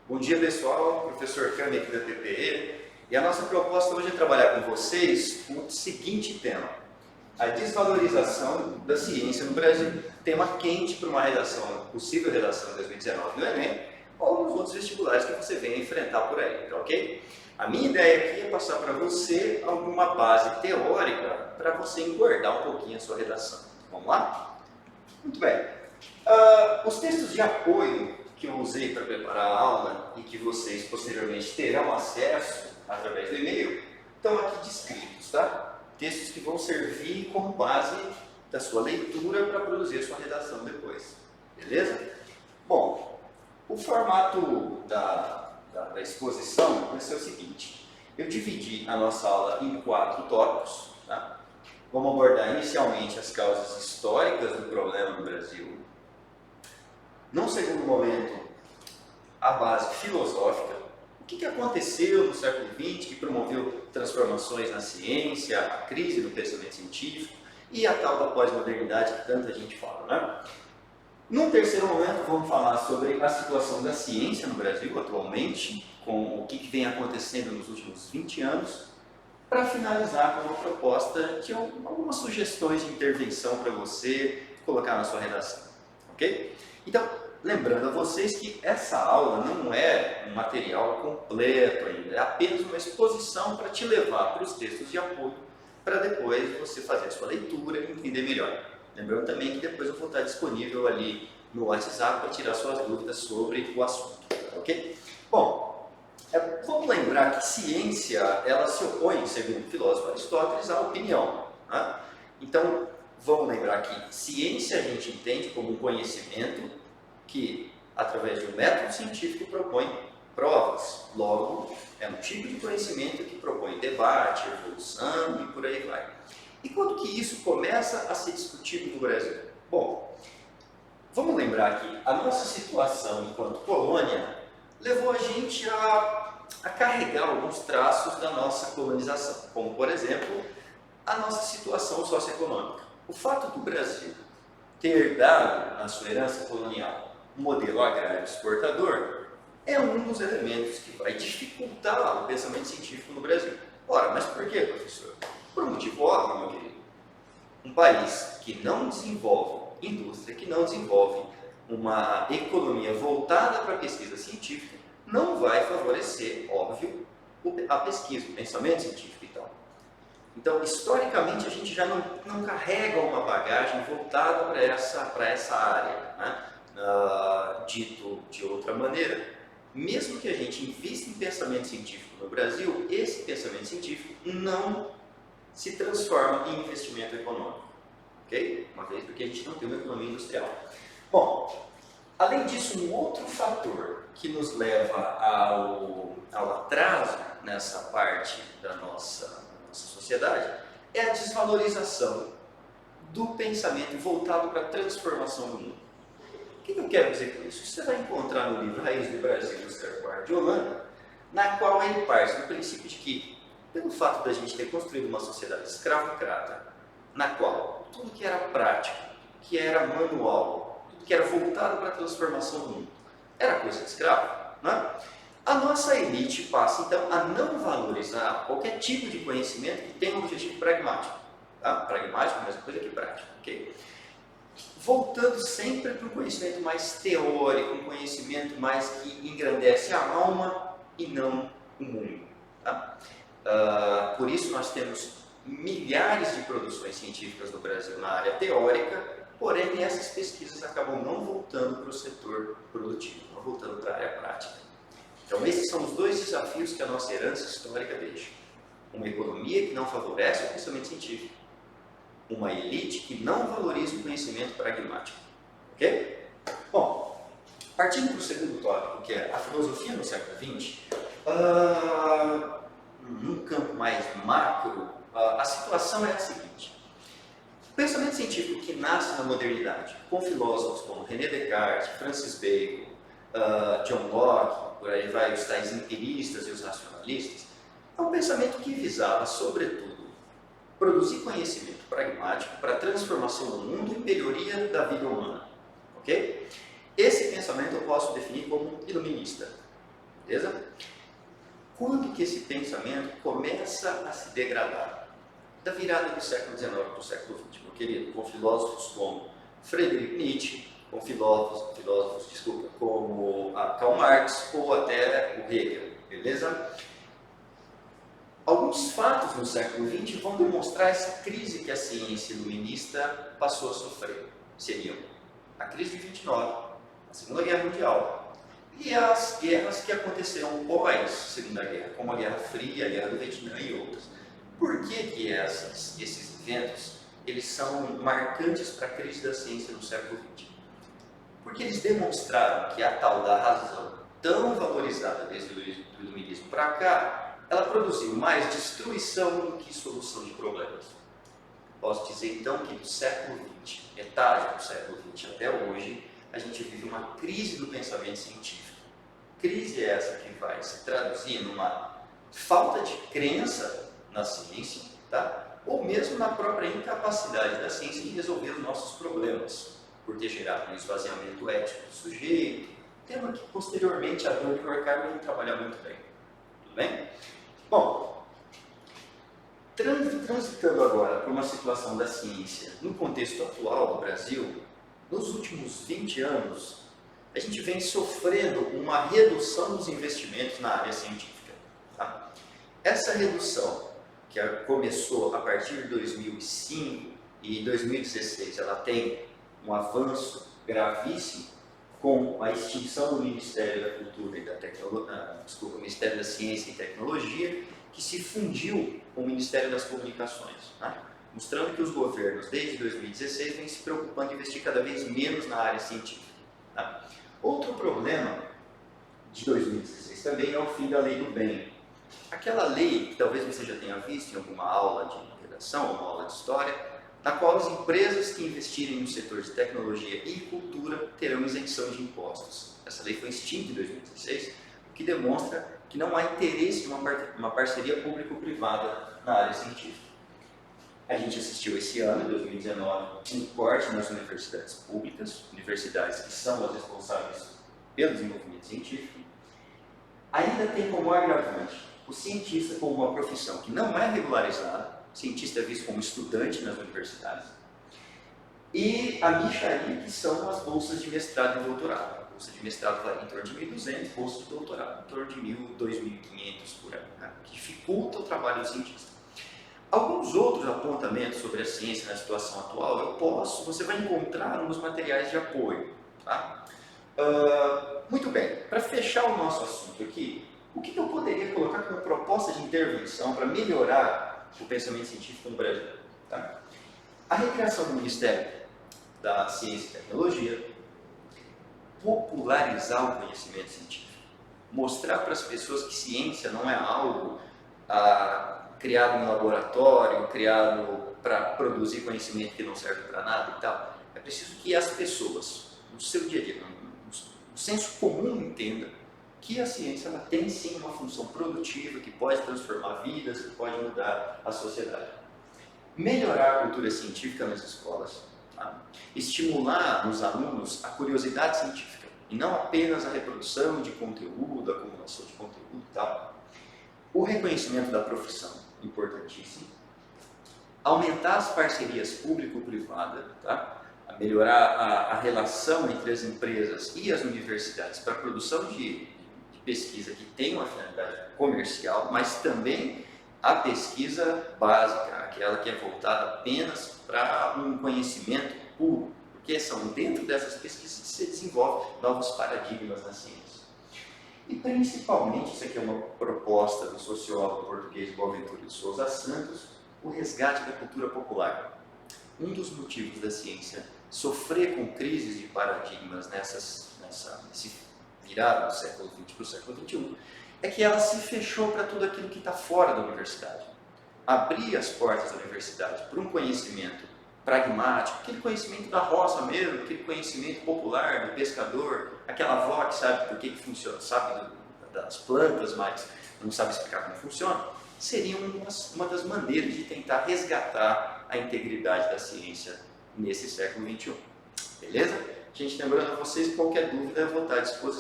Bom dia pessoal, professor Cami aqui da PPE, e a nossa proposta hoje é trabalhar com vocês o seguinte tema: a desvalorização da ciência no Brasil. Tema quente para uma redação, possível redação de 2019 no Enem, ou nos outros vestibulares que você venha enfrentar por aí, tá ok? A minha ideia aqui é passar para você alguma base teórica para você engordar um pouquinho a sua redação. Vamos lá? Muito bem. Os textos de apoio que eu usei para preparar a aula e que vocês posteriormente terão acesso através do e-mail estão aqui descritos, tá? Textos que vão servir como base da sua leitura para produzir a sua redação depois, beleza? Bom, o formato da exposição vai ser o seguinte: eu dividi a nossa aula em 4 tópicos, tá? Vamos abordar inicialmente as causas históricas do problema no Brasil. Num segundo momento, a base filosófica. O que aconteceu no século XX que promoveu transformações na ciência, a crise do pensamento científico e a tal da pós-modernidade que tanta gente fala, né? Num terceiro momento, vamos falar sobre a situação da ciência no Brasil atualmente, com o que vem acontecendo nos últimos 20 anos, para finalizar com uma proposta de algumas sugestões de intervenção para você colocar na sua redação, ok? Então, lembrando a vocês que essa aula não é um material completo ainda, é apenas uma exposição para te levar para os textos de apoio, para depois você fazer a sua leitura e entender melhor. Lembrando também que depois eu vou estar disponível ali no WhatsApp para tirar suas dúvidas sobre o assunto, ok? Bom, vamos lembrar que ciência, ela se opõe, segundo o filósofo Aristóteles, à opinião, né? Então, vamos lembrar que ciência a gente entende como um conhecimento que, através de um método científico, propõe provas. Logo, é um tipo de conhecimento que propõe debate, evolução e por aí vai. E quando que isso começa a ser discutido no Brasil? Bom, vamos lembrar que a nossa situação enquanto colônia levou a gente a carregar alguns traços da nossa colonização, como, por exemplo, a nossa situação socioeconômica. O fato do Brasil ter herdado na sua herança colonial um modelo agrário exportador é um dos elementos que vai dificultar o pensamento científico no Brasil. Ora, mas por quê, professor? Por um motivo óbvio, meu querido. Um país que não desenvolve indústria, que não desenvolve uma economia voltada para a pesquisa científica, não vai favorecer, óbvio, a pesquisa, o pensamento científico e tal. Então, historicamente, a gente já não carrega uma bagagem voltada para essa área, né? Dito de outra maneira, mesmo que a gente invista em pensamento científico no Brasil, esse pensamento científico não se transforma em investimento econômico, ok? Uma vez porque a gente não tem uma economia industrial. Bom, além disso, um outro fator que nos leva ao atraso nessa parte da nossa sociedade é a desvalorização do pensamento voltado para a transformação do mundo. O que eu quero dizer com isso? Você vai encontrar no livro Raiz do Brasil, do Sterquart de Holanda, na qual ele parte do princípio de que, pelo fato da gente ter construído uma sociedade escravocrata, na qual tudo que era prático, que era manual, tudo que era voltado para a transformação do mundo, era coisa de escravo, né? A nossa elite passa, então, a não valorizar qualquer tipo de conhecimento que tenha um objetivo pragmático. Tá? Pragmático é a mesma coisa que prático, ok? Voltando sempre para um conhecimento mais teórico, um conhecimento mais que engrandece a alma e não o mundo. Tá? Por isso nós temos milhares de produções científicas no Brasil na área teórica, porém essas pesquisas acabam não voltando para o setor produtivo, não voltando para a área prática. Então esses são os dois desafios que a nossa herança histórica deixa. Uma economia que não favorece o pensamento científico, uma elite que não valoriza o conhecimento pragmático, ok? Bom, partindo para o segundo tópico, que é a filosofia no século XX, num campo mais macro, a situação é a seguinte: o pensamento científico que nasce na modernidade, com filósofos como René Descartes, Francis Bacon, John Locke, por aí vai os tais empiristas e os racionalistas, é um pensamento que visava, sobretudo, produzir conhecimento pragmático para a transformação do mundo e melhoria da vida humana, ok? Esse pensamento eu posso definir como iluminista. beleza? Quando que esse pensamento começa a se degradar? Da virada do século XIX para o século XX, meu querido, com filósofos como Friedrich Nietzsche, com filósofos, como Karl Marx ou até o Hegel, beleza? Alguns fatos no século XX vão demonstrar essa crise que a ciência iluminista passou a sofrer. Seriam a crise de 29, a Segunda Guerra Mundial e as guerras que aconteceram pós Segunda Guerra, como a Guerra Fria, a Guerra do Vietnã e outras. Por que esses eventos eles são marcantes para a crise da ciência no século XX? Porque eles demonstraram que a tal da razão, tão valorizada desde o iluminismo para cá, ela produziu mais destruição do que solução de problemas. Posso dizer então que do século XX, metade do século XX até hoje, a gente vive uma crise do pensamento científico. Crise é essa que vai se traduzir numa falta de crença na ciência, tá? Ou mesmo na própria incapacidade da ciência de resolver os nossos problemas, por ter gerado um esvaziamento ético do sujeito, tema que posteriormente a Dor de Horkheimer vai trabalhar muito bem. Tudo bem? Bom, transitando agora para uma situação da ciência no contexto atual do Brasil, nos últimos 20 anos, a gente vem sofrendo uma redução dos investimentos na área científica. Tá? Essa redução, que começou a partir de 2005 e 2016, ela tem um avanço gravíssimo com a extinção do Ministério da Cultura e da Tecnologia, Ministério da Ciência e Tecnologia, que se fundiu com o Ministério das Comunicações, né? Mostrando que os governos, desde 2016, vêm se preocupando em investir cada vez menos na área científica. Tá? Outro problema de 2016 também é o fim da Lei do Bem. Aquela lei, que talvez você já tenha visto em alguma aula de redação, uma aula de história, na qual as empresas que investirem no setor de tecnologia e cultura terão isenção de impostos. Essa lei foi extinta em 2016, o que demonstra que não há interesse de uma parceria público-privada na área científica. A gente assistiu esse ano, em 2019, um corte nas universidades públicas, universidades que são as responsáveis pelo desenvolvimento científico. Ainda tem como agravante o cientista como uma profissão que não é regularizada. O cientista é visto como estudante nas universidades, e a mixaria, que são as bolsas de mestrado e doutorado. A bolsa de mestrado varia em torno de 1.200, bolsa de doutorado em torno de 1.000, 2.500 por ano, né? Que dificulta o trabalho do cientista. Alguns outros apontamentos sobre a ciência na situação atual você vai encontrar nos materiais de apoio. Tá? Muito bem, para fechar o nosso assunto aqui, o que eu poderia colocar como proposta de intervenção para melhorar o pensamento científico no Brasil? Tá? A recriação do Ministério da Ciência e Tecnologia, popularizar o conhecimento científico, mostrar para as pessoas que ciência não é algo criado em laboratório, criado para produzir conhecimento que não serve para nada e tal. É preciso que as pessoas, no seu dia a dia, no senso comum, entendam que a ciência ela tem sim uma função produtiva, que pode transformar vidas, que pode mudar a sociedade. Melhorar a cultura científica nas escolas, tá? Estimular nos alunos a curiosidade científica, e não apenas a reprodução de conteúdo, a acumulação de conteúdo e tal. O reconhecimento da profissão, importantíssimo. Aumentar as parcerias público-privada, tá? Melhorar a relação entre as empresas e as universidades para a produção de pesquisa que tem uma finalidade comercial, mas também a pesquisa básica, aquela que é voltada apenas para um conhecimento puro, porque são dentro dessas pesquisas que se desenvolvem novos paradigmas na ciência. E principalmente, isso aqui é uma proposta do sociólogo português Boaventura de Souza Santos, o resgate da cultura popular. Um dos motivos da ciência sofrer com crises de paradigmas nesse virada do século XX para o século XXI, é que ela se fechou para tudo aquilo que está fora da universidade. Abrir as portas da universidade para um conhecimento pragmático, aquele conhecimento da roça mesmo, aquele conhecimento popular do pescador, aquela avó que sabe por que funciona, sabe das plantas, mas não sabe explicar como funciona, seria uma das maneiras de tentar resgatar a integridade da ciência nesse século XXI. Beleza? Gente, lembrando a vocês que qualquer dúvida eu vou estar à disposição.